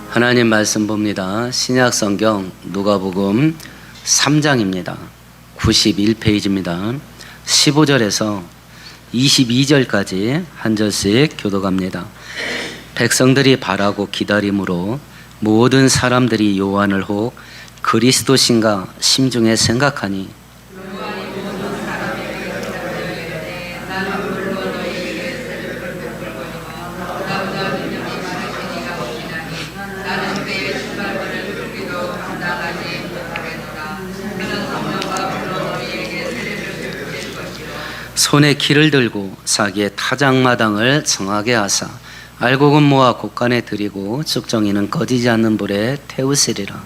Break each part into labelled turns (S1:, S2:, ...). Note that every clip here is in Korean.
S1: 하나님 말씀 봅니다. 신약 성경 누가복음 3장입니다. 91페이지입니다. 15절에서 22절까지 한 절씩 교독합니다. 백성들이 바라고 기다림으로 모든 사람들이 요한을 혹 그리스도신가 심중에 생각하니 손에 키를 들고 사기의 타작마당을 정하게 하사 알곡은 모아 곳간에 들이고 측정이는 꺼지지 않는 불에 태우시리라.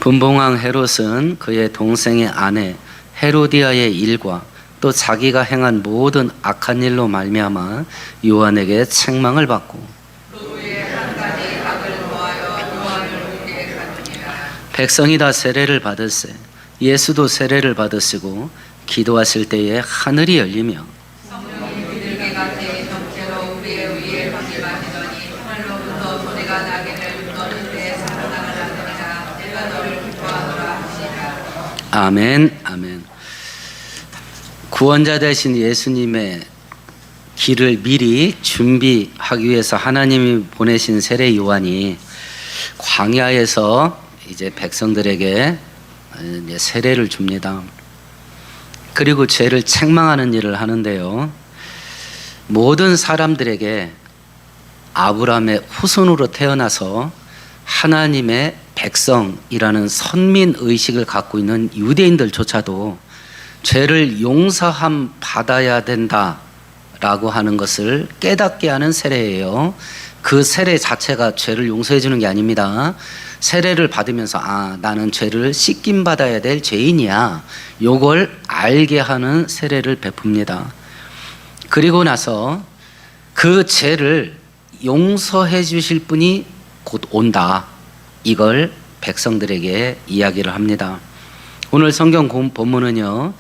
S1: 분봉왕 헤롯은 그의 동생의 아내 헤로디아의 일과 또 자기가 행한 모든 악한 일로 말미암아 요한에게 책망을 받고 백성이 다 세례를 받을세 예수도 세례를 받으시고 기도하실 때에 하늘이 열리며 성령이 비둘기 같이 정체로 우리의 위에 방임하시더니 하늘로부터 소리가 나기를 너는 내 사랑하는 아들이라 내가 너를 기뻐하노라 하시니라. 아멘. 아멘. 구원자 되신 예수님의 길을 미리 준비하기 위해서 하나님이 보내신 세례 요한이 광야에서 이제 백성들에게 세례를 줍니다. 그리고 죄를 책망하는 일을 하는데요. 모든 사람들에게 아브라함의 후손으로 태어나서 하나님의 백성이라는 선민 의식을 갖고 있는 유대인들조차도 죄를 용서함 받아야 된다라고 하는 것을 깨닫게 하는 세례예요. 그 세례 자체가 죄를 용서해 주는 게 아닙니다. 세례를 받으면서 나는 죄를 씻김 받아야 될 죄인이야, 요걸 알게 하는 세례를 베풉니다. 그리고 나서 그 죄를 용서해 주실 분이 곧 온다, 이걸 백성들에게 이야기를 합니다. 오늘 성경 본문은요,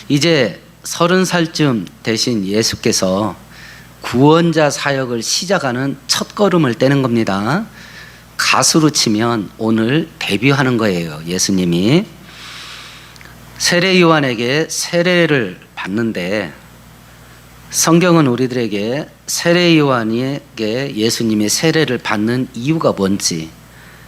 S1: 이제 30살쯤 되신 예수께서 구원자 사역을 시작하는 첫걸음을 떼는 겁니다. 가수로 치면 오늘 데뷔하는 거예요. 예수님이 세례 요한에게 세례를 받는데, 성경은 우리들에게 세례 요한에게 예수님의 세례를 받는 이유가 뭔지,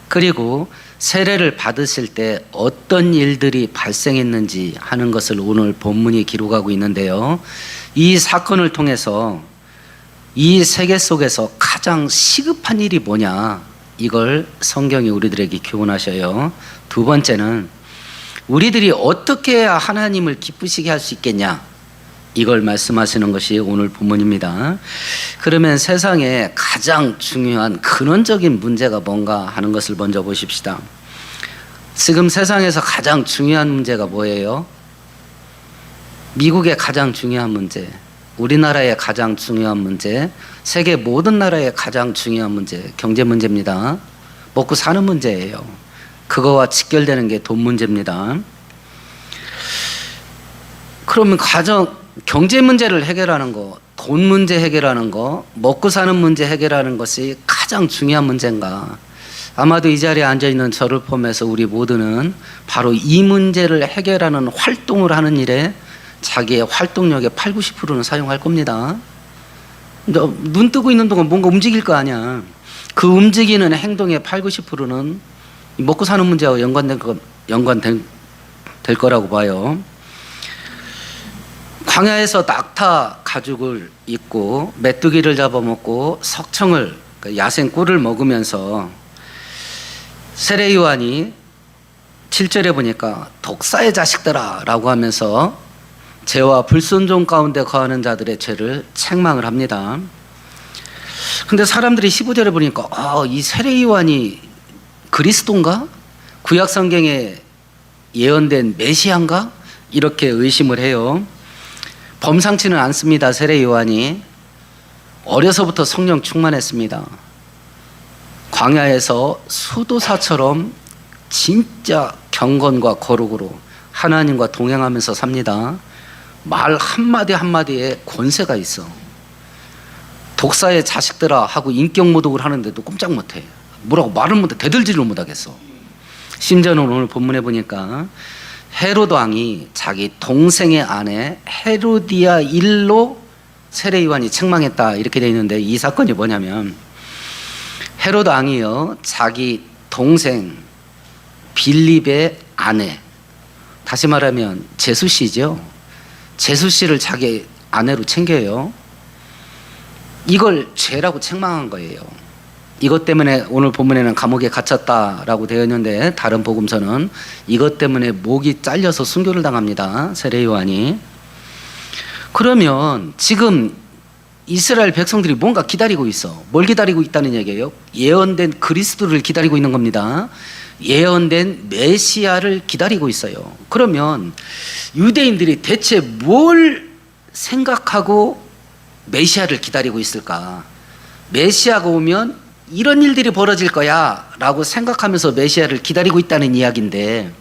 S1: 그리고 세례를 받으실 때 어떤 일들이 발생했는지 하는 것을 오늘 본문이 기록하고 있는데요. 이 사건을 통해서 이 세계 속에서 가장 시급한 일이 뭐냐, 이걸 성경이 우리들에게 교훈하셔요. 두 번째는 우리들이 어떻게 해야 하나님을 기쁘시게 할 수 있겠냐, 이걸 말씀하시는 것이 오늘 본문입니다. 그러면 세상에 가장 중요한 근원적인 문제가 뭔가 하는 것을 먼저 보십시다. 지금 세상에서 가장 중요한 문제가 뭐예요? 미국의 가장 중요한 문제, 우리나라의 가장 중요한 문제, 세계 모든 나라의 가장 중요한 문제, 경제 문제입니다. 먹고 사는 문제예요. 그거와 직결되는 게 돈 문제입니다. 그러면 경제 문제를 해결하는 거, 돈 문제 해결하는 거, 먹고 사는 문제 해결하는 것이 가장 중요한 문제인가? 아마도 이 자리에 앉아있는 저를 포함해서 우리 모두는 바로 이 문제를 해결하는 활동을 하는 일에 자기의 활동력의 80, 90%는 사용할 겁니다. 눈 뜨고 있는 동안 뭔가 움직일 거 아니야. 그 움직이는 행동의 80, 90%는 먹고 사는 문제와 연관될 거라고 봐요. 광야에서 낙타 가죽을 입고 메뚜기를 잡아먹고 석청을, 야생 꿀을 먹으면서 세례 요한이 7절에 보니까 독사의 자식들아 라고 하면서 죄와 불순종 가운데 거하는 자들의 죄를 책망을 합니다. 근데 사람들이 15절에 보니까 이 세례 요한이 그리스도인가? 구약 성경에 예언된 메시아인가? 이렇게 의심을 해요. 범상치는 않습니다. 세례 요한이 어려서부터 성령 충만했습니다. 광야에서 수도사처럼 진짜 경건과 거룩으로 하나님과 동행하면서 삽니다. 말 한마디 한마디에 권세가 있어. 독사의 자식들아 하고 인격 모독을 하는데도 꼼짝 못해. 뭐라고 말을 못해. 대들지를 못하겠어. 심지어는 오늘 본문에 보니까 헤롯 왕이 자기 동생의 아내 헤로디아 일로 세례 요한이 책망했다 이렇게 되어 있는데, 이 사건이 뭐냐면 헤롯 왕이요 자기 동생 빌립의 아내, 다시 말하면 제수 씨죠. 제수 씨를 자기 아내로 챙겨요. 이걸 죄라고 책망한 거예요. 이것 때문에 오늘 본문에는 감옥에 갇혔다라고 되어 있는데, 다른 복음서는 이것 때문에 목이 잘려서 순교를 당합니다. 세례 요한이. 그러면 지금 이스라엘 백성들이 뭔가 기다리고 있어. 뭘 기다리고 있다는 얘기예요? 예언된 그리스도를 기다리고 있는 겁니다. 예언된 메시아를 기다리고 있어요. 그러면 유대인들이 대체 뭘 생각하고 메시아를 기다리고 있을까? 메시아가 오면 이런 일들이 벌어질 거야 라고 생각하면서 메시아를 기다리고 있다는 이야기인데,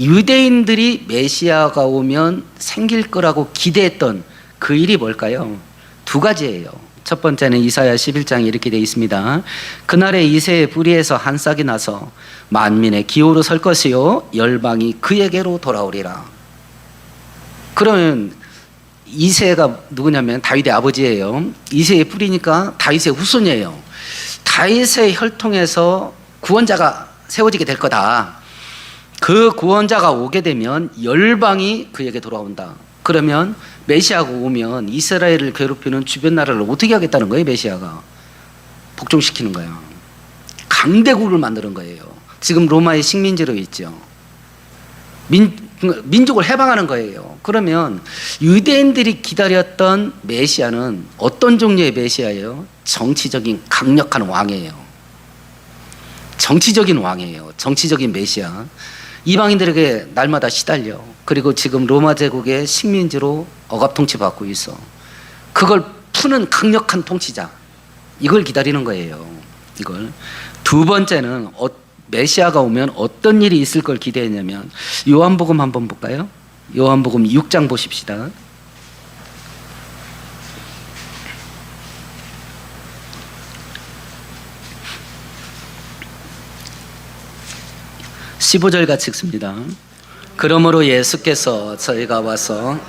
S1: 유대인들이 메시아가 오면 생길 거라고 기대했던 그 일이 뭘까요? 두 가지예요. 첫 번째는 이사야 11장에 이렇게 되어 있습니다. 그날에 이새의 뿌리에서 한 싹이 나서 만민의 기호로 설 것이요 열방이 그에게로 돌아오리라. 그러면 이새가 누구냐면 다윗의 아버지예요. 이새의 뿌리니까 다윗의 후손이에요. 다윗의 혈통에서 구원자가 세워지게 될 거다. 그 구원자가 오게 되면 열방이 그에게 돌아온다. 그러면 메시아가 오면 이스라엘을 괴롭히는 주변 나라를 어떻게 하겠다는 거예요? 메시아가 복종시키는 거예요. 강대국을 만드는 거예요. 지금 로마의 식민지로 있죠. 민족을 해방하는 거예요. 그러면 유대인들이 기다렸던 메시아는 어떤 종류의 메시아예요? 정치적인 강력한 왕이에요. 정치적인 왕이에요. 정치적인 메시아. 이방인들에게 날마다 시달려. 그리고 지금 로마 제국의 식민지로 억압 통치받고 있어. 그걸 푸는 강력한 통치자. 이걸 기다리는 거예요. 이걸. 두 번째는 메시아가 오면 어떤 일이 있을 걸 기대했냐면, 요한복음 한번 볼까요? 요한복음 6장 보십시다. (15절) 같이 읽습니다. 그러므로 예수께서 저희가 와서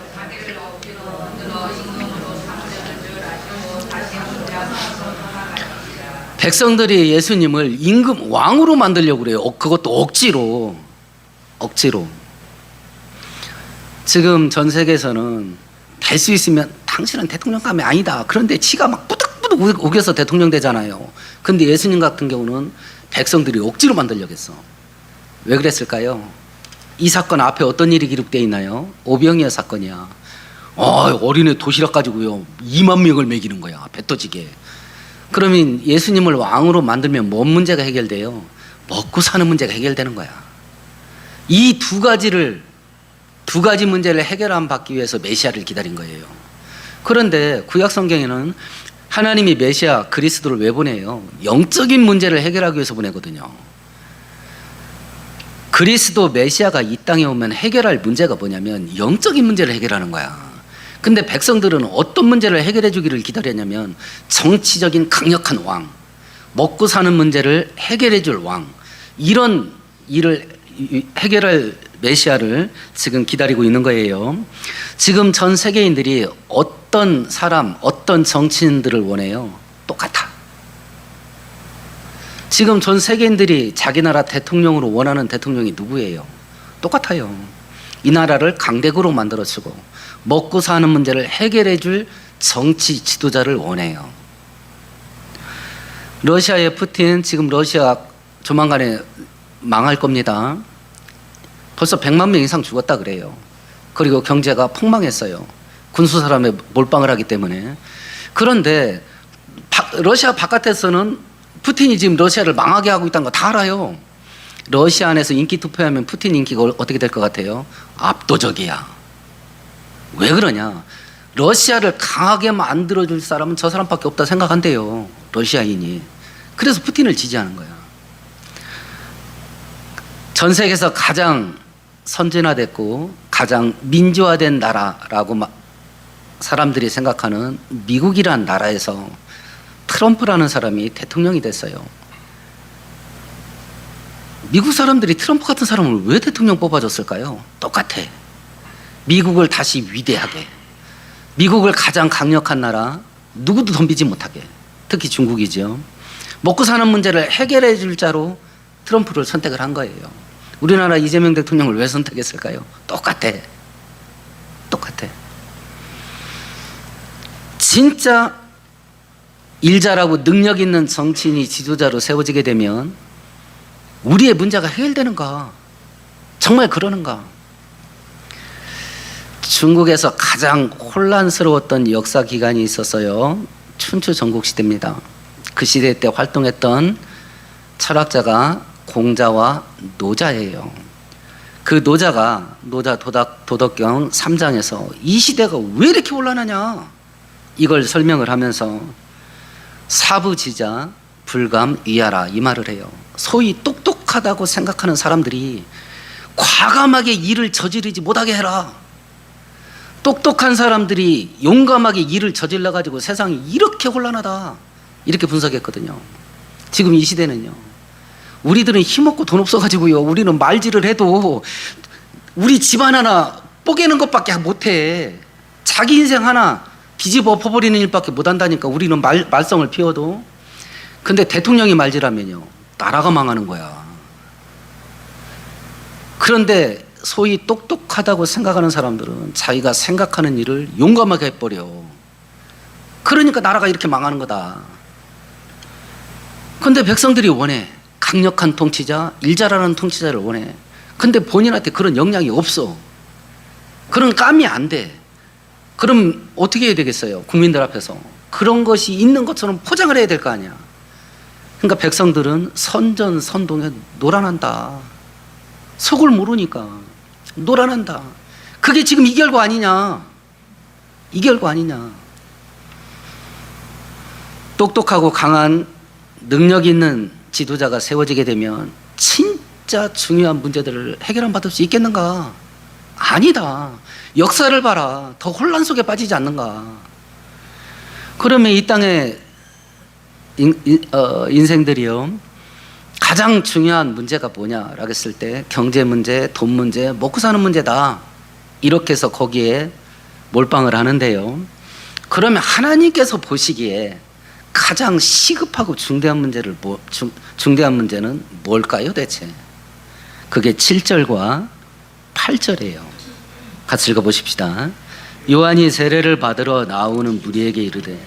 S1: 백성들이 예수님을 임금 왕으로 만들려고 그래요. 그것도 억지로. 지금 전 세계에서는 될 수 있으면 당신은 대통령감이 아니다. 그런데 치가 막 뿌득뿌득 우겨서 대통령 되잖아요. 근데 예수님 같은 경우는 백성들이 억지로 만들려고 했어. 왜 그랬을까요? 이 사건 앞에 어떤 일이 기록되어 있나요? 오병이어 사건이야. 어린애 도시락 가지고요 2만 명을 먹이는 거야. 배 터지게. 그러면 예수님을 왕으로 만들면 뭔 문제가 해결돼요? 먹고 사는 문제가 해결되는 거야. 이 두 가지 문제를 해결 받기 위해서 메시아를 기다린 거예요. 그런데 구약 성경에는 하나님이 메시아 그리스도를 왜 보내요? 영적인 문제를 해결하기 위해서 보내거든요. 그리스도 메시아가 이 땅에 오면 해결할 문제가 뭐냐면 영적인 문제를 해결하는 거야. 근데 백성들은 어떤 문제를 해결해 주기를 기다렸냐면 정치적인 강력한 왕, 먹고 사는 문제를 해결해 줄 왕, 이런 일을 해결할 메시아를 지금 기다리고 있는 거예요. 지금 전 세계인들이 어떤 사람, 어떤 정치인들을 원해요? 똑같아. 지금 전 세계인들이 자기 나라 대통령으로 원하는 대통령이 누구예요? 똑같아요. 이 나라를 강대국으로 만들어주고 먹고 사는 문제를 해결해 줄 정치 지도자를 원해요. 러시아의 푸틴, 지금 러시아 조만간에 망할 겁니다. 벌써 100만 명 이상 죽었다 그래요. 그리고 경제가 폭망했어요. 군수 사람에 몰빵을 하기 때문에. 그런데 러시아 바깥에서는 푸틴이 지금 러시아를 망하게 하고 있다는 거 다 알아요. 러시아 안에서 인기 투표하면 푸틴 인기가 어떻게 될 것 같아요? 압도적이야. 왜 그러냐? 러시아를 강하게 만들어줄 사람은 저 사람밖에 없다 생각한대요. 러시아인이. 그래서 푸틴을 지지하는 거야. 전 세계에서 가장 선진화됐고 가장 민주화된 나라라고 사람들이 생각하는 미국이란 나라에서 트럼프라는 사람이 대통령이 됐어요. 미국 사람들이 트럼프 같은 사람을 왜 대통령 뽑아줬을까요? 똑같아. 미국을 다시 위대하게, 미국을 가장 강력한 나라, 누구도 덤비지 못하게, 특히 중국이죠. 먹고 사는 문제를 해결해 줄 자로 트럼프를 선택을 한 거예요. 우리나라 이재명 대통령을 왜 선택했을까요? 똑같아. 똑같아. 진짜 일 잘하고 능력 있는 정치인이 지도자로 세워지게 되면 우리의 문제가 해결되는가? 정말 그러는가? 중국에서 가장 혼란스러웠던 역사 기간이 있었어요. 춘추 전국시대입니다. 그 시대 때 활동했던 철학자가 공자와 노자예요. 그 노자가 도덕경 3장에서 이 시대가 왜 이렇게 혼란하냐 이걸 설명을 하면서 사부지자 불감 위하라 이 말을 해요. 소위 똑똑하다고 생각하는 사람들이 과감하게 일을 저지르지 못하게 해라. 똑똑한 사람들이 용감하게 일을 저질러 가지고 세상이 이렇게 혼란하다 이렇게 분석했거든요. 지금 이 시대는요, 우리들은 힘없고 돈 없어가지고요, 우리는 말질을 해도 우리 집안 하나 뽀개는 것밖에 못해. 자기 인생 하나 뒤집어 엎어버리는 일밖에 못한다니까. 우리는 말썽을 피워도. 근데 대통령이 말질하면요, 나라가 망하는 거야. 그런데 소위 똑똑하다고 생각하는 사람들은 자기가 생각하는 일을 용감하게 해버려. 그러니까 나라가 이렇게 망하는 거다. 근데 백성들이 원해. 강력한 통치자, 일 잘하는 통치자를 원해. 근데 본인한테 그런 역량이 없어. 그런 감이 안 돼. 그럼 어떻게 해야 되겠어요? 국민들 앞에서 그런 것이 있는 것처럼 포장을 해야 될 거 아니야. 그러니까 백성들은 선전선동에 노란한다. 속을 모르니까 노란한다. 그게 지금 이 결과 아니냐. 이 결과 아니냐. 똑똑하고 강한 능력 있는 지도자가 세워지게 되면 진짜 중요한 문제들을 해결 안 받을 수 있겠는가? 아니다. 역사를 봐라. 더 혼란 속에 빠지지 않는가? 그러면 이 땅의 인생들이요, 가장 중요한 문제가 뭐냐라고 했을 때 경제 문제, 돈 문제, 먹고 사는 문제다. 이렇게 해서 거기에 몰빵을 하는데요. 그러면 하나님께서 보시기에 가장 시급하고 중대한 문제는 뭘까요, 대체? 그게 7절과 8절이에요. 같이 읽어보십시다. 요한이 세례를 받으러 나오는 무리에게 이르되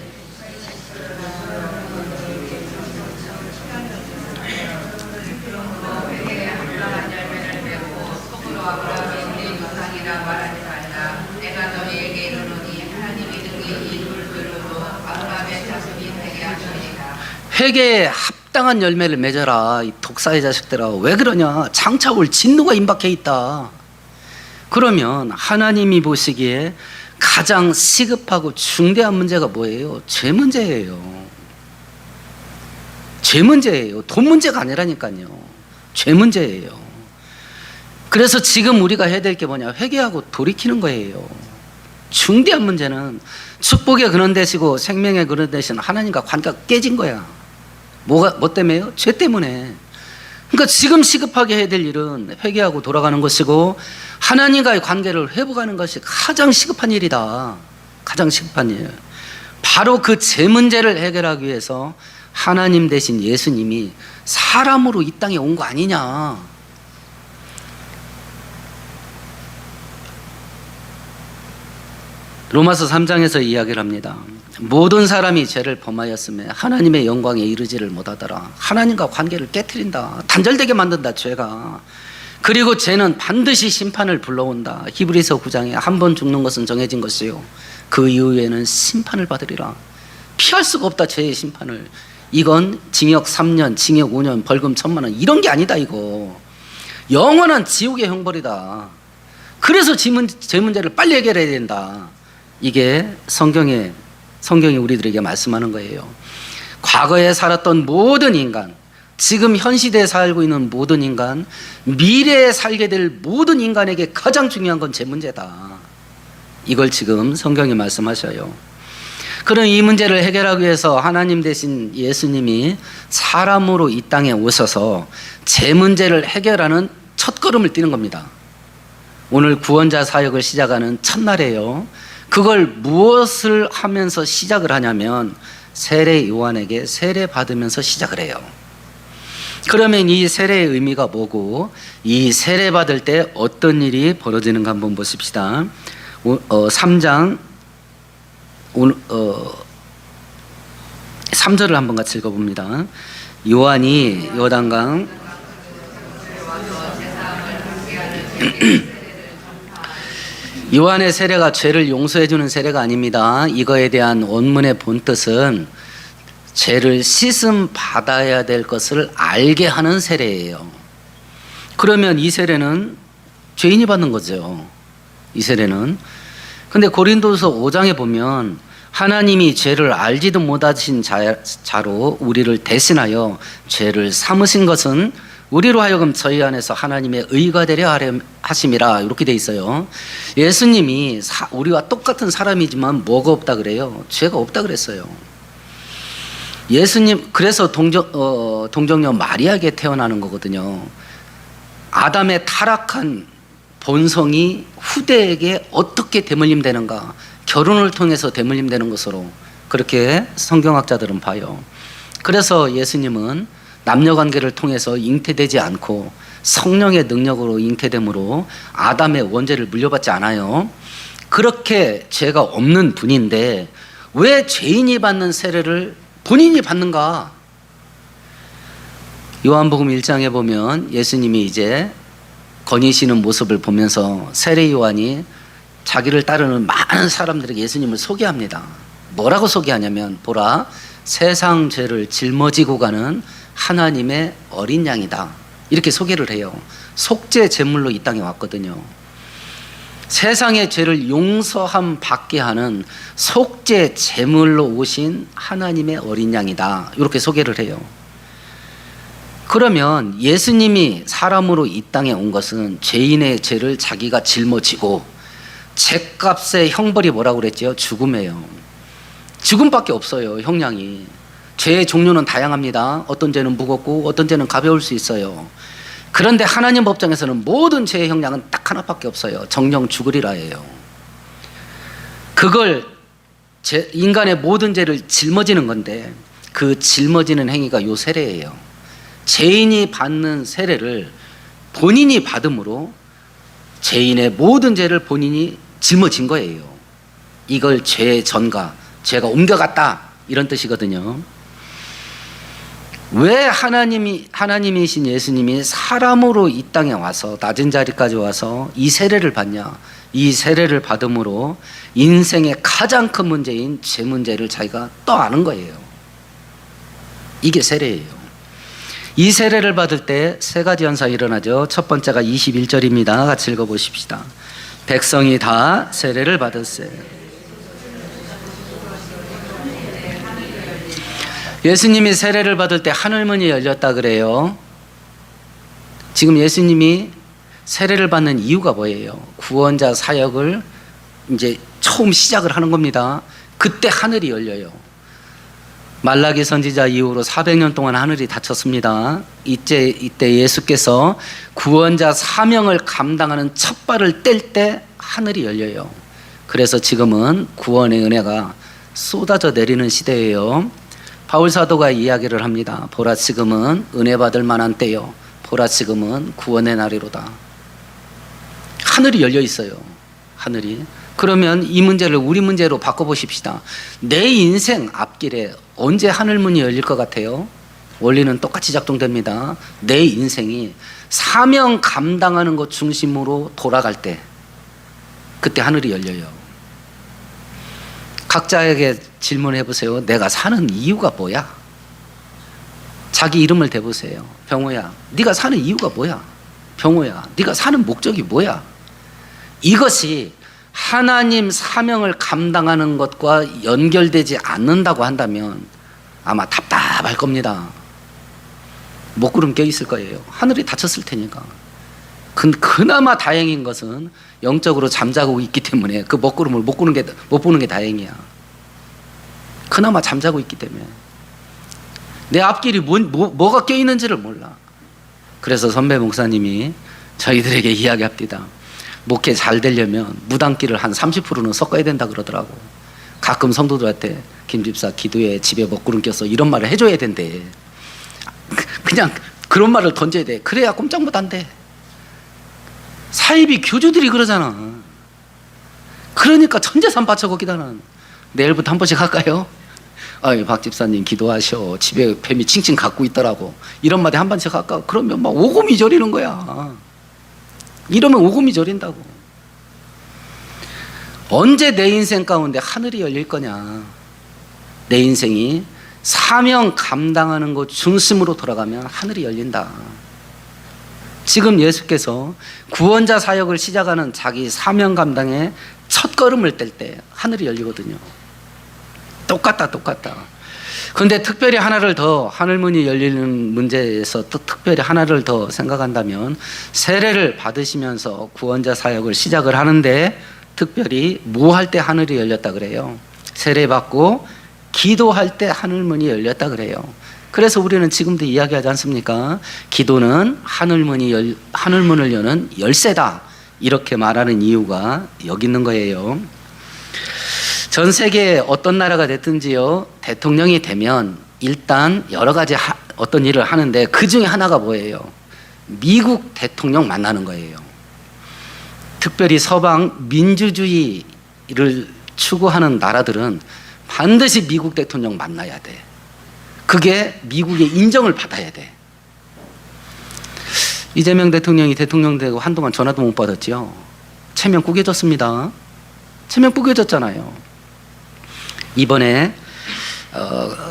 S1: 회개에 합당한 열매를 맺어라. 이 독사의 자식들아, 왜 그러냐? 장차 올 진노가 임박해 있다. 그러면 하나님이 보시기에 가장 시급하고 중대한 문제가 뭐예요? 죄 문제예요. 죄 문제예요. 돈 문제가 아니라니까요. 죄 문제예요. 그래서 지금 우리가 해야 될 게 뭐냐? 회개하고 돌이키는 거예요. 중대한 문제는 축복의 근원 되시고 생명의 근원 되신 하나님과 관계가 깨진 거야. 뭐 때문에요? 죄 때문에. 그러니까 지금 시급하게 해야 될 일은 회개하고 돌아가는 것이고 하나님과의 관계를 회복하는 것이 가장 시급한 일이다. 가장 시급한 일. 바로 그 죄 문제를 해결하기 위해서 하나님 대신 예수님이 사람으로 이 땅에 온 거 아니냐. 로마서 3장에서 이야기를 합니다. 모든 사람이 죄를 범하였음에 하나님의 영광에 이르지를 못하더라. 하나님과 관계를 깨트린다. 단절되게 만든다, 죄가. 그리고 죄는 반드시 심판을 불러온다. 히브리서 9장에 한 번 죽는 것은 정해진 것이요 그 이후에는 심판을 받으리라. 피할 수가 없다, 죄의 심판을. 이건 징역 3년, 징역 5년, 벌금 1,000만 원 이런 게 아니다. 이거 영원한 지옥의 형벌이다. 그래서 죄 문제를 빨리 해결해야 된다. 이게 성경이 우리들에게 말씀하는 거예요. 과거에 살았던 모든 인간, 지금 현 시대에 살고 있는 모든 인간, 미래에 살게 될 모든 인간에게 가장 중요한 건 죄 문제다. 이걸 지금 성경이 말씀하셔요. 그런 이 문제를 해결하기 위해서 하나님 대신 예수님이 사람으로 이 땅에 오셔서 제 문제를 해결하는 첫걸음을 띄는 겁니다. 오늘 구원자 사역을 시작하는 첫날이에요. 그걸 무엇을 하면서 시작을 하냐면 세례 요한에게 세례 받으면서 시작을 해요. 그러면 이 세례의 의미가 뭐고 이 세례 받을 때 어떤 일이 벌어지는가 한번 보십시다. 3장 3절을 한번 같이 읽어봅니다. 요한이 요단강 요한의 세례가 죄를 용서해 주는 세례가 아닙니다. 이거에 대한 원문의 본뜻은 죄를 씻음 받아야 될 것을 알게 하는 세례예요. 그러면 이 세례는 죄인이 받는 거죠. 이 세례는. 근데 고린도서 5장에 보면 하나님이 죄를 알지도 못하신 자로 우리를 대신하여 죄를 삼으신 것은 우리로 하여금 저희 안에서 하나님의 의가 되려 하심이라 이렇게 돼 있어요. 예수님이 우리와 똑같은 사람이지만 뭐가 없다 그래요? 죄가 없다 그랬어요. 예수님 그래서 동정녀 마리아에게 태어나는 거거든요. 아담의 타락한 본성이 후대에게 어떻게 대물림되는가, 결혼을 통해서 대물림되는 것으로 그렇게 성경학자들은 봐요. 그래서 예수님은 남녀관계를 통해서 잉태되지 않고 성령의 능력으로 잉태됨으로 아담의 원죄를 물려받지 않아요. 그렇게 죄가 없는 분인데 왜 죄인이 받는 세례를 본인이 받는가? 요한복음 1장에 보면 예수님이 이제 거니시는 모습을 보면서 세례 요한이 자기를 따르는 많은 사람들에게 예수님을 소개합니다. 뭐라고 소개하냐면 보라, 세상 죄를 짊어지고 가는 하나님의 어린 양이다. 이렇게 소개를 해요. 속죄 제물로 이 땅에 왔거든요. 세상의 죄를 용서함 받게 하는 속죄 제물로 오신 하나님의 어린 양이다. 이렇게 소개를 해요. 그러면 예수님이 사람으로 이 땅에 온 것은 죄인의 죄를 자기가 짊어지고 죄값의 형벌이 뭐라고 그랬죠? 죽음이에요. 죽음밖에 없어요. 형량이. 죄의 종류는 다양합니다. 어떤 죄는 무겁고 어떤 죄는 가벼울 수 있어요. 그런데 하나님 법정에서는 모든 죄의 형량은 딱 하나밖에 없어요. 정령 죽으리라예요. 그걸 인간의 모든 죄를 짊어지는 건데 그 짊어지는 행위가 요 세례예요. 죄인이 받는 세례를 본인이 받음으로 죄인의 모든 죄를 본인이 짊어진 거예요. 이걸 죄의 전가, 죄가 옮겨갔다 이런 뜻이거든요. 왜 하나님이신 예수님이 사람으로 이 땅에 와서 낮은 자리까지 와서 이 세례를 받냐? 이 세례를 받음으로 인생의 가장 큰 문제인 죄 문제를 자기가 떠안은 거예요. 이게 세례예요. 이 세례를 받을 때 세 가지 현상이 일어나죠. 첫 번째가 21절입니다. 같이 읽어보십시다. 백성이 다 세례를 받았어요. 예수님이 세례를 받을 때 하늘문이 열렸다 그래요. 지금 예수님이 세례를 받는 이유가 뭐예요? 구원자 사역을 이제 처음 시작을 하는 겁니다. 그때 하늘이 열려요. 말라기 선지자 이후로 400년 동안 하늘이 닫혔습니다. 이때 예수께서 구원자 사명을 감당하는 첫 발을 뗄 때 하늘이 열려요. 그래서 지금은 구원의 은혜가 쏟아져 내리는 시대예요. 바울 사도가 이야기를 합니다. 보라 지금은 은혜 받을 만한 때요. 보라 지금은 구원의 날이로다. 하늘이 열려 있어요. 하늘이. 그러면 이 문제를 우리 문제로 바꿔보십시다. 내 인생 앞길에 언제 하늘문이 열릴 것 같아요? 원리는 똑같이 작동됩니다. 내 인생이 사명 감당하는 것 중심으로 돌아갈 때 그때 하늘이 열려요. 각자에게 질문해 보세요. 내가 사는 이유가 뭐야? 자기 이름을 대보세요. 병호야, 네가 사는 이유가 뭐야? 병호야, 네가 사는 목적이 뭐야? 이것이 하나님 사명을 감당하는 것과 연결되지 않는다고 한다면 아마 답답할 겁니다. 먹구름 껴있을 거예요. 하늘이 닫혔을 테니까. 그나마 다행인 것은 영적으로 잠자고 있기 때문에 그 먹구름을 못 보는 게 다행이야. 그나마 잠자고 있기 때문에 내 앞길이 뭐가 껴있는지를 몰라. 그래서 선배 목사님이 저희들에게 이야기합니다. 목회 잘 되려면 무당기를 한 30%는 섞어야 된다 그러더라고. 가끔 성도들한테 김 집사 기도에 집에 먹구름 껴서 이런 말을 해줘야 된대. 그냥 그런 말을 던져야 돼. 그래야 꼼짝 못 한대. 사이비 교주들이 그러잖아. 그러니까 천재산 바쳐 거기다는. 내일부터 한 번씩 할까요? 아이, 박 집사님 기도하셔. 집에 뱀이 칭칭 갖고 있더라고. 이런 말에 한 번씩 할까? 그러면 막 오금이 저리는 거야. 이러면 오금이 저린다고. 언제 내 인생 가운데 하늘이 열릴 거냐. 내 인생이 사명 감당하는 것 중심으로 돌아가면 하늘이 열린다. 지금 예수께서 구원자 사역을 시작하는 자기 사명 감당의 첫 걸음을 뗄 때 하늘이 열리거든요. 똑같다. 근데 특별히 하나를 더, 하늘문이 열리는 문제에서 또 특별히 하나를 더 생각한다면, 세례를 받으시면서 구원자 사역을 시작을 하는데 특별히 뭐 할 때 하늘이 열렸다 그래요? 세례 받고 기도할 때 하늘문이 열렸다 그래요. 그래서 우리는 지금도 이야기하지 않습니까? 기도는 하늘문을 여는 열쇠다, 이렇게 말하는 이유가 여기 있는 거예요. 전 세계 어떤 나라가 됐든지요, 대통령이 되면 일단 여러 가지 어떤 일을 하는데 그 중에 하나가 뭐예요? 미국 대통령 만나는 거예요. 특별히 서방 민주주의를 추구하는 나라들은 반드시 미국 대통령 만나야 돼. 그게 미국의 인정을 받아야 돼. 이재명 대통령이 대통령 되고 한동안 전화도 못 받았죠. 체면 구겨졌습니다. 체면 구겨졌잖아요. 이번에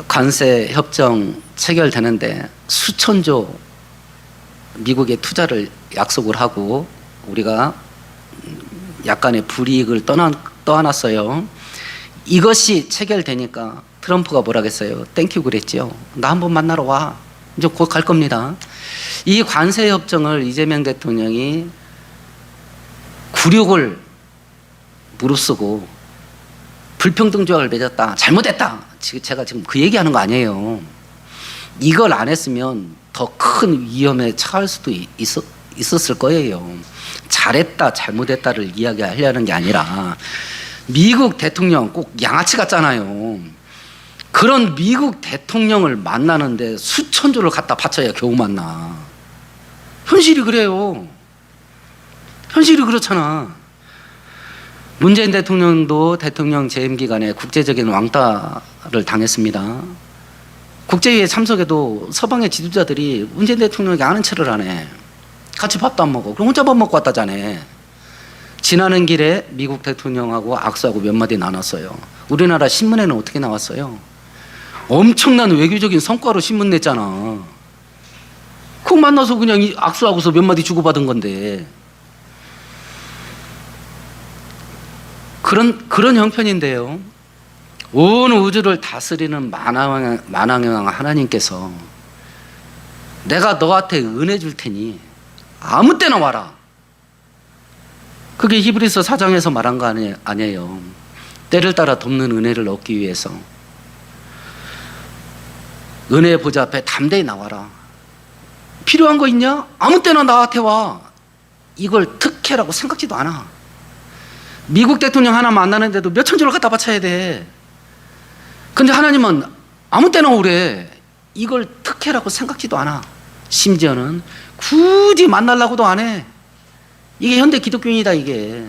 S1: 관세 협정 체결되는데 수천조 미국의 투자를 약속을 하고 우리가 약간의 불이익을 떠안았어요. 이것이 체결되니까 트럼프가 뭐라겠어요? 땡큐 그랬죠. 나 한번 만나러 와. 이제 곧 갈 겁니다. 이 관세 협정을 이재명 대통령이 굴욕을 무릅쓰고 불평등 조약을 맺었다, 잘못했다, 제가 지금 그 얘기하는 거 아니에요. 이걸 안 했으면 더 큰 위험에 처할 수도 있었을 거예요. 잘했다, 잘못했다를 이야기하려는 게 아니라, 미국 대통령 꼭 양아치 같잖아요. 그런 미국 대통령을 만나는데 수천조를 갖다 바쳐야 겨우 만나. 현실이 그래요. 현실이 그렇잖아. 문재인 대통령도 대통령 재임 기간에 국제적인 왕따를 당했습니다. 국제회의에 참석해도 서방의 지도자들이 문재인 대통령에게 아는 체를 안 해. 같이 밥도 안 먹어. 그럼 혼자 밥 먹고 왔다잖아. 지나는 길에 미국 대통령하고 악수하고 몇 마디 나눴어요. 우리나라 신문에는 어떻게 나왔어요? 엄청난 외교적인 성과로 신문 냈잖아. 그거 만나서 그냥 악수하고서 몇 마디 주고받은 건데. 그런 형편인데요. 온 우주를 다스리는 만왕의 하나님께서 내가 너한테 은혜 줄 테니 아무 때나 와라. 그게 히브리서 4장에서 말한 거 아니에요. 때를 따라 돕는 은혜를 얻기 위해서 은혜의 보좌 앞에 담대히 나와라. 필요한 거 있냐? 아무 때나 나한테 와. 이걸 특혜라고 생각지도 않아. 미국 대통령 하나 만나는데도 몇천 조를 갖다 바쳐야 돼. 근데 하나님은 아무 때나 오래. 이걸 특혜라고 생각지도 않아. 심지어는 굳이 만나려고도 안 해. 이게 현대 기독교인이다, 이게.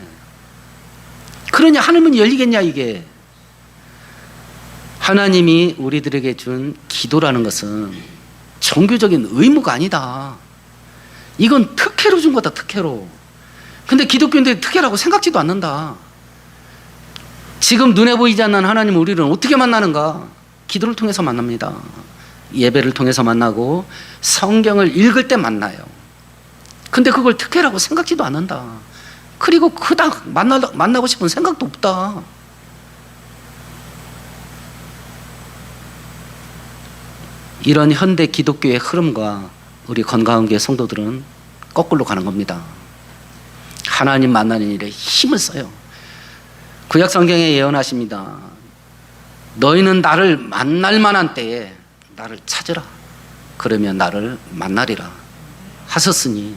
S1: 그러냐, 하늘문이 열리겠냐, 이게. 하나님이 우리들에게 준 기도라는 것은 종교적인 의무가 아니다. 이건 특혜로 준 거다, 특혜로. 근데 기독교인들이 특혜라고 생각지도 않는다. 지금 눈에 보이지 않는 하나님, 우리를 어떻게 만나는가? 기도를 통해서 만납니다. 예배를 통해서 만나고 성경을 읽을 때 만나요. 근데 그걸 특혜라고 생각지도 않는다. 그리고 그닥 만나고 싶은 생각도 없다. 이런 현대 기독교의 흐름과 우리 건강한 교회 성도들은 거꾸로 가는 겁니다. 하나님 만나는 일에 힘을 써요. 구약 성경에 예언하십니다. 너희는 나를 만날 만한 때에 나를 찾으라. 그러면 나를 만나리라 하셨으니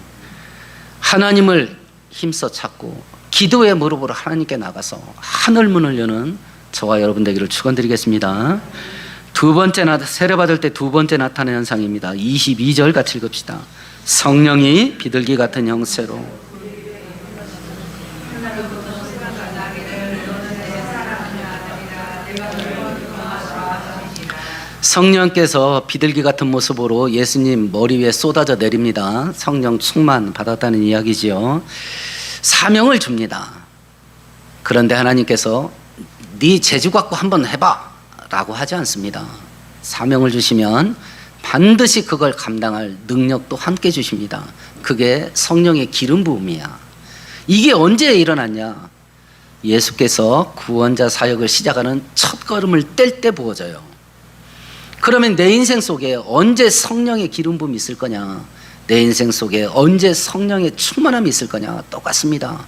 S1: 하나님을 힘써 찾고 기도의 무릎으로 하나님께 나가서 하늘 문을 여는 저와 여러분 되기를 축원드리겠습니다. 두 번째 세례받을 때 두 번째 나타난 현상입니다. 22절 같이 읽읍시다. 성령이 비둘기 같은 형체로 성령께서 비둘기 같은 모습으로 예수님 머리 위에 쏟아져 내립니다. 성령 충만 받았다는 이야기지요. 사명을 줍니다. 그런데 하나님께서 네 재주 갖고 한번 해봐 라고 하지 않습니다. 사명을 주시면 반드시 그걸 감당할 능력도 함께 주십니다. 그게 성령의 기름 부음이야. 이게 언제 일어났냐? 예수께서 구원자 사역을 시작하는 첫 걸음을 뗄 때 부어져요. 그러면 내 인생 속에 언제 성령의 기름 부음이 있을 거냐? 내 인생 속에 언제 성령의 충만함이 있을 거냐? 똑같습니다.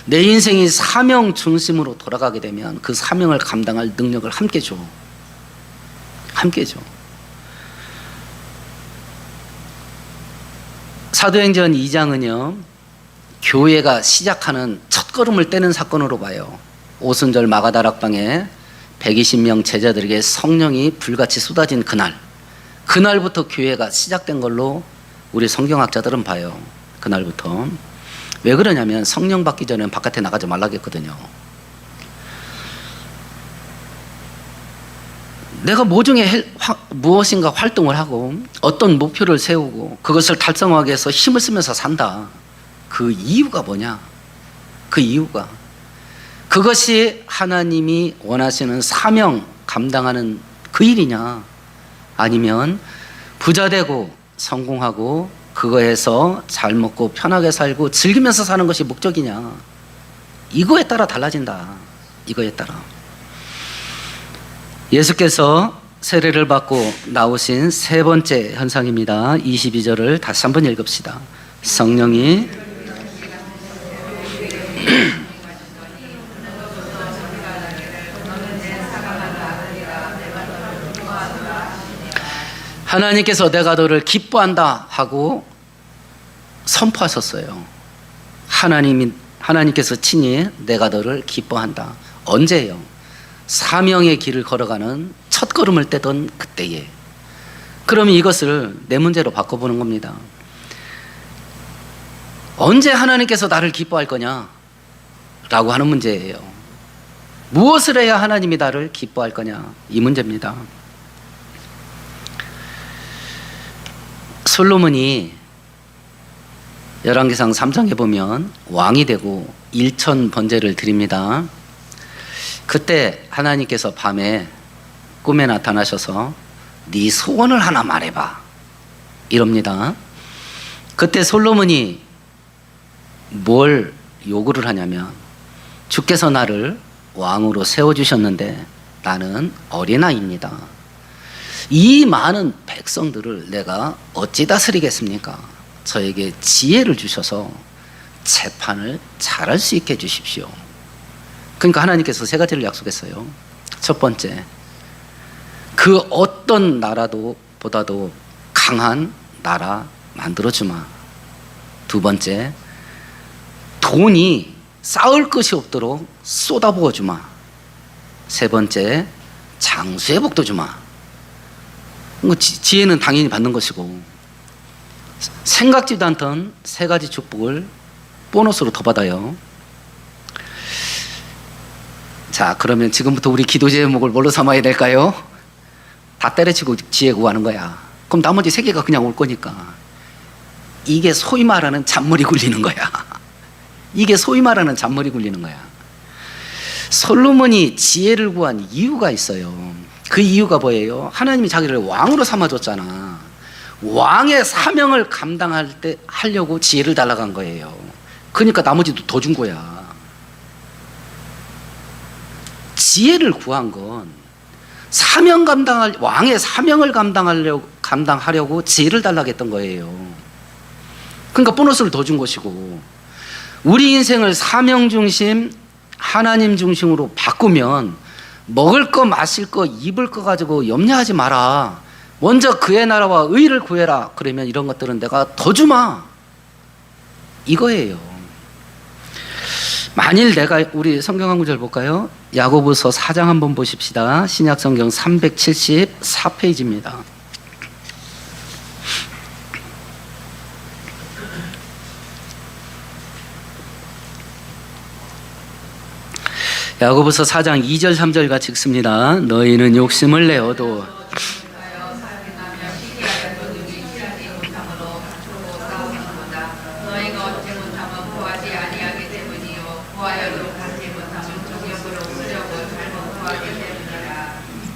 S1: 내 인생이 사명 중심으로 돌아가게 되면 그 사명을 감당할 능력을 함께 줘. 함께 줘. 사도행전 2장은요, 교회가 시작하는 첫걸음을 떼는 사건으로 봐요. 오순절 마가다락방에 120명 제자들에게 성령이 불같이 쏟아진 그날부터 교회가 시작된 걸로 우리 성경학자들은 봐요. 그날부터. 왜 그러냐면 성령 받기 전에는 바깥에 나가지 말라고 했거든요. 내가 모종의 무엇인가 활동을 하고 어떤 목표를 세우고 그것을 달성하기 위해서 힘을 쓰면서 산다. 그 이유가 뭐냐? 그 이유가 그것이 하나님이 원하시는 사명 감당하는 그 일이냐? 아니면 부자 되고 성공하고 그거에서 잘 먹고 편하게 살고 즐기면서 사는 것이 목적이냐? 이거에 따라 달라진다. 이거에 따라. 예수께서 세례를 받고 나오신 세 번째 현상입니다. 22절을 다시 한번 읽읍시다. 성령이 하나님께서 내가 너를 기뻐한다 하고 선포하셨어요. 하나님께서 친히 내가 너를 기뻐한다. 언제예요? 사명의 길을 걸어가는 첫 걸음을 떼던 그때에. 그러면 이것을 내 문제로 바꿔보는 겁니다. 언제 하나님께서 나를 기뻐할 거냐? 라고 하는 문제예요. 무엇을 해야 하나님이 나를 기뻐할 거냐? 이 문제입니다. 솔로몬이 열왕기상 3장에 보면 왕이 되고 1천 번제를 드립니다. 그때 하나님께서 밤에 꿈에 나타나셔서 네 소원을 하나 말해봐 이럽니다. 그때 솔로몬이 뭘 요구를 하냐면 주께서 나를 왕으로 세워주셨는데 나는 어린아이입니다. 이 많은 백성들을 내가 어찌 다스리겠습니까? 저에게 지혜를 주셔서 재판을 잘할 수 있게 해주십시오. 그러니까 하나님께서 세 가지를 약속했어요. 첫 번째, 그 어떤 나라도 보다도 강한 나라 만들어주마. 두 번째, 돈이 쌓을 것이 없도록 쏟아부어주마. 세 번째, 장수의 복도 주마. 지혜는 당연히 받는 것이고 생각지도 않던 세 가지 축복을 보너스로 더 받아요. 자, 그러면 지금부터 우리 기도 제목을 뭘로 삼아야 될까요? 다 때려치고 지혜 구하는 거야. 그럼 나머지 세 개가 그냥 올 거니까. 이게 소위 말하는 잔머리 굴리는 거야. 이게 소위 말하는 잔머리 굴리는 거야. 솔로몬이 지혜를 구한 이유가 있어요. 그 이유가 뭐예요? 하나님이 자기를 왕으로 삼아줬잖아. 왕의 사명을 감당할 때 하려고 지혜를 달라고 한 거예요. 그러니까 나머지도 더 준 거야. 지혜를 구한 건 왕의 사명을 감당하려고 지혜를 달라고 했던 거예요. 그러니까 보너스를 더 준 것이고, 우리 인생을 사명 중심, 하나님 중심으로 바꾸면 먹을 거 마실 거 입을 거 가지고 염려하지 마라. 먼저 그의 나라와 의를 구해라. 그러면 이런 것들은 내가 더 주마. 이거예요. 만일 내가, 우리 성경 한 구절 볼까요? 야고보서 4장 한번 보십시다. 신약 성경 374페이지입니다. 야고보서 4장 2절 3절 같이 읽습니다. 너희는 욕심을 내어도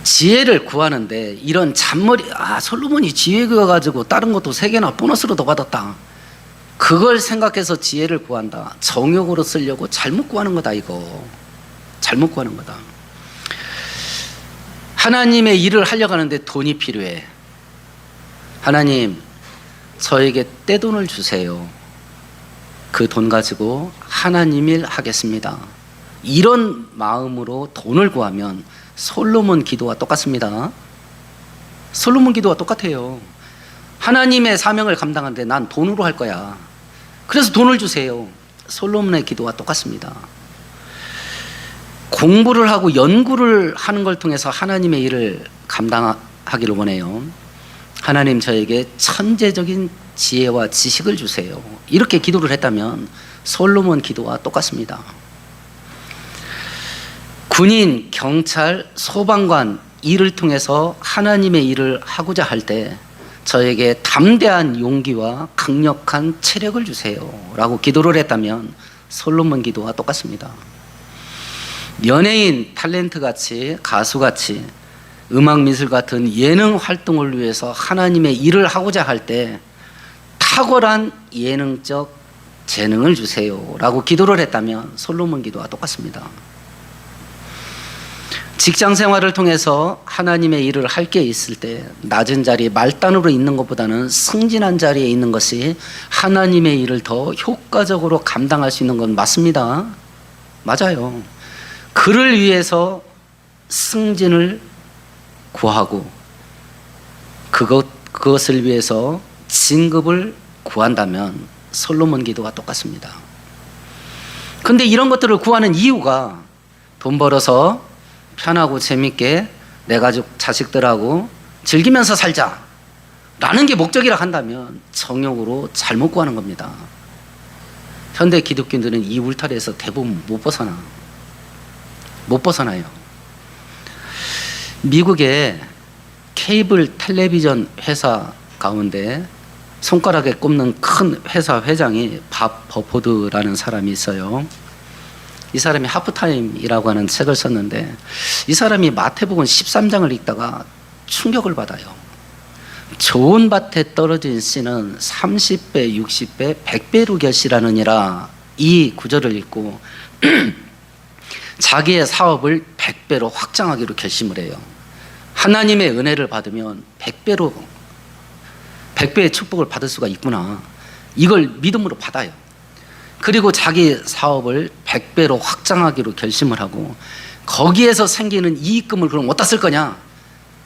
S1: 지혜를 구하는데 이런 잔머리, 솔로몬이 지혜 구해가지고 다른 것도 3개나 보너스로 더 받았다. 그걸 생각해서 지혜를 구한다. 정욕으로 쓰려고 잘못 구하는 거다. 이거 잘못 구하는 거다. 하나님의 일을 하려고 하는데 돈이 필요해. 하나님, 저에게 떼돈을 주세요. 그 돈 가지고 하나님 일 하겠습니다. 이런 마음으로 돈을 구하면 솔로몬 기도와 똑같습니다. 솔로몬 기도와 똑같아요. 하나님의 사명을 감당하는데 난 돈으로 할 거야. 그래서 돈을 주세요. 솔로몬의 기도와 똑같습니다. 공부를 하고 연구를 하는 걸 통해서 하나님의 일을 감당하기를 원해요. 하나님, 저에게 천재적인 지혜와 지식을 주세요. 이렇게 기도를 했다면 솔로몬 기도와 똑같습니다. 군인, 경찰, 소방관 일을 통해서 하나님의 일을 하고자 할 때 저에게 담대한 용기와 강력한 체력을 주세요 라고 기도를 했다면 솔로몬 기도와 똑같습니다. 연예인, 탤런트같이, 가수같이, 음악미술 같은 예능 활동을 위해서 하나님의 일을 하고자 할 때 탁월한 예능적 재능을 주세요 라고 기도를 했다면 솔로몬 기도와 똑같습니다. 직장 생활을 통해서 하나님의 일을 할 게 있을 때 낮은 자리, 말단으로 있는 것보다는 승진한 자리에 있는 것이 하나님의 일을 더 효과적으로 감당할 수 있는 건 맞습니다. 맞아요. 그를 위해서 승진을 구하고 그것을 위해서 진급을 구한다면 솔로몬 기도와 똑같습니다. 그런데 이런 것들을 구하는 이유가 돈 벌어서 편하고 재밌게 내 가족 자식들하고 즐기면서 살자 라는 게 목적이라 한다면 정욕으로 잘못 구하는 겁니다. 현대 기독교인들은 이 울타리에서 대부분 못 벗어나요. 미국의 케이블 텔레비전 회사 가운데 손가락에 꼽는 큰 회사 회장이 밥 버포드라는 사람이 있어요. 이 사람이 하프타임이라고 하는 책을 썼는데 이 사람이 마태복음 13장을 읽다가 충격을 받아요. 좋은 밭에 떨어진 씨는 30배, 60배, 100배로 결실하느니라, 이 구절을 읽고 자기의 사업을 100배로 확장하기로 결심을 해요. 하나님의 은혜를 받으면 100배의 축복을 받을 수가 있구나, 이걸 믿음으로 받아요. 그리고 자기 사업을 100배로 확장하기로 결심을 하고 거기에서 생기는 이익금을 그럼 어디다 쓸 거냐?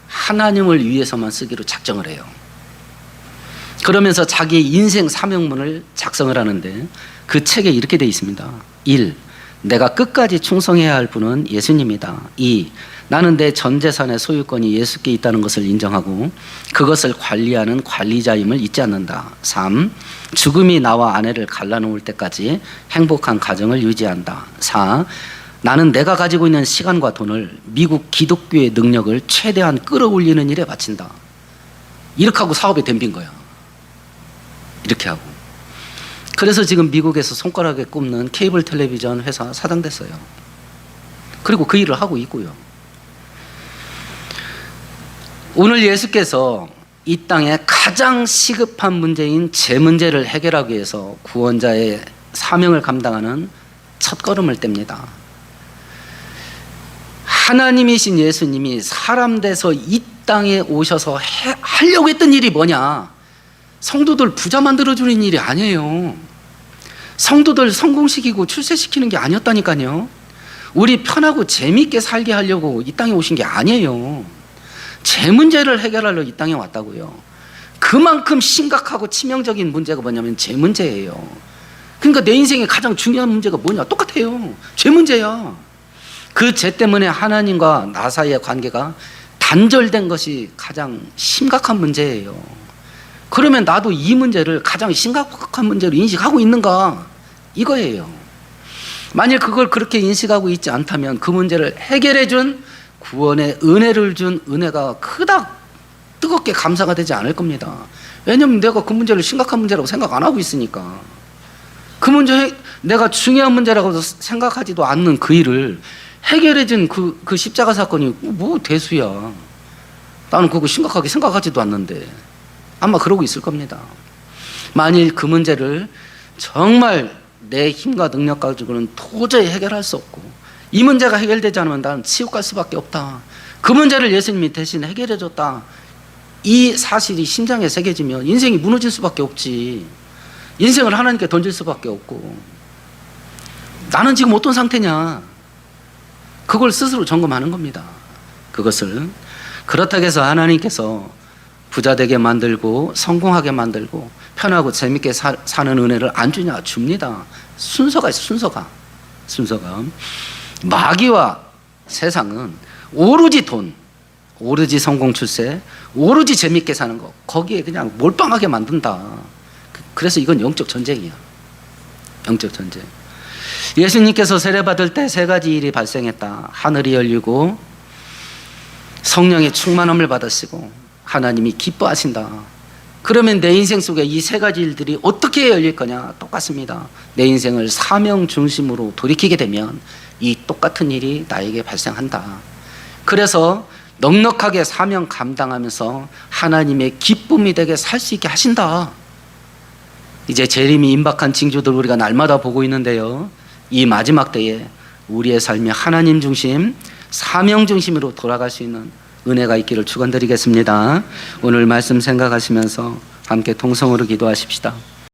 S1: 하나님을 위해서만 쓰기로 작정을 해요. 그러면서 자기의 인생 사명문을 작성을 하는데 그 책에 이렇게 되어 있습니다. 1. 내가 끝까지 충성해야 할 분은 예수님이다. 2. 나는 내 전 재산의 소유권이 예수께 있다는 것을 인정하고 그것을 관리하는 관리자임을 잊지 않는다. 3. 죽음이 나와 아내를 갈라놓을 때까지 행복한 가정을 유지한다. 4. 나는 내가 가지고 있는 시간과 돈을 미국 기독교의 능력을 최대한 끌어올리는 일에 바친다. 이렇게 하고 사업에 덤빈 거야. 이렇게 하고. 그래서 지금 미국에서 손가락에 꼽는 케이블 텔레비전 회사 사장 됐어요. 그리고 그 일을 하고 있고요. 오늘 예수께서 이 땅에 가장 시급한 문제인 제 문제를 해결하기 위해서 구원자의 사명을 감당하는 첫걸음을 뗍니다. 하나님이신 예수님이 사람 돼서 이 땅에 오셔서 하려고 했던 일이 뭐냐? 성도들 부자 만들어주는 일이 아니에요. 성도들 성공시키고 출세시키는 게 아니었다니까요. 우리 편하고 재밌게 살게 하려고 이 땅에 오신 게 아니에요. 제 문제를 해결하려 이 땅에 왔다고요. 그만큼 심각하고 치명적인 문제가 뭐냐면 제 문제예요. 그러니까 내 인생의 가장 중요한 문제가 뭐냐? 똑같아요. 제 문제야. 그 죄 때문에 하나님과 나 사이의 관계가 단절된 것이 가장 심각한 문제예요. 그러면 나도 이 문제를 가장 심각한 문제로 인식하고 있는가? 이거예요. 만일 그걸 그렇게 인식하고 있지 않다면 그 문제를 해결해 준 구원의 은혜를 준 은혜가 그닥 뜨겁게 감사가 되지 않을 겁니다. 왜냐하면 내가 그 문제를 심각한 문제라고 생각 안 하고 있으니까. 그 문제, 내가 중요한 문제라고 생각하지도 않는 그 일을 해결해 준 그 십자가 사건이 뭐 대수야. 나는 그거 심각하게 생각하지도 않는데. 아마 그러고 있을 겁니다. 만일 그 문제를 정말 내 힘과 능력 가지고는 도저히 해결할 수 없고, 이 문제가 해결되지 않으면 나는 지옥 갈 수밖에 없다. 그 문제를 예수님이 대신 해결해 줬다. 이 사실이 심장에 새겨지면 인생이 무너질 수밖에 없지. 인생을 하나님께 던질 수밖에 없고, 나는 지금 어떤 상태냐, 그걸 스스로 점검하는 겁니다. 그것을. 그렇다고 해서 하나님께서 부자 되게 만들고 성공하게 만들고 편하고 재밌게 사는 은혜를 안 주냐? 줍니다. 순서가 있어요. 순서가. 마귀와 세상은 오로지 돈, 오로지 성공 출세, 오로지 재밌게 사는 거, 거기에 그냥 몰빵하게 만든다. 그래서 이건 영적 전쟁이야. 영적 전쟁. 예수님께서 세례받을 때 세 가지 일이 발생했다. 하늘이 열리고 성령의 충만함을 받으시고 하나님이 기뻐하신다. 그러면 내 인생 속에 이 세 가지 일들이 어떻게 열릴 거냐? 똑같습니다. 내 인생을 사명 중심으로 돌이키게 되면 이 똑같은 일이 나에게 발생한다. 그래서 넉넉하게 사명 감당하면서 하나님의 기쁨이 되게 살 수 있게 하신다. 이제 재림이 임박한 징조들 우리가 날마다 보고 있는데요. 이 마지막 때에 우리의 삶이 하나님 중심, 사명 중심으로 돌아갈 수 있는 은혜가 있기를 축원드리겠습니다. 오늘 말씀 생각하시면서 함께 통성으로 기도하십시다.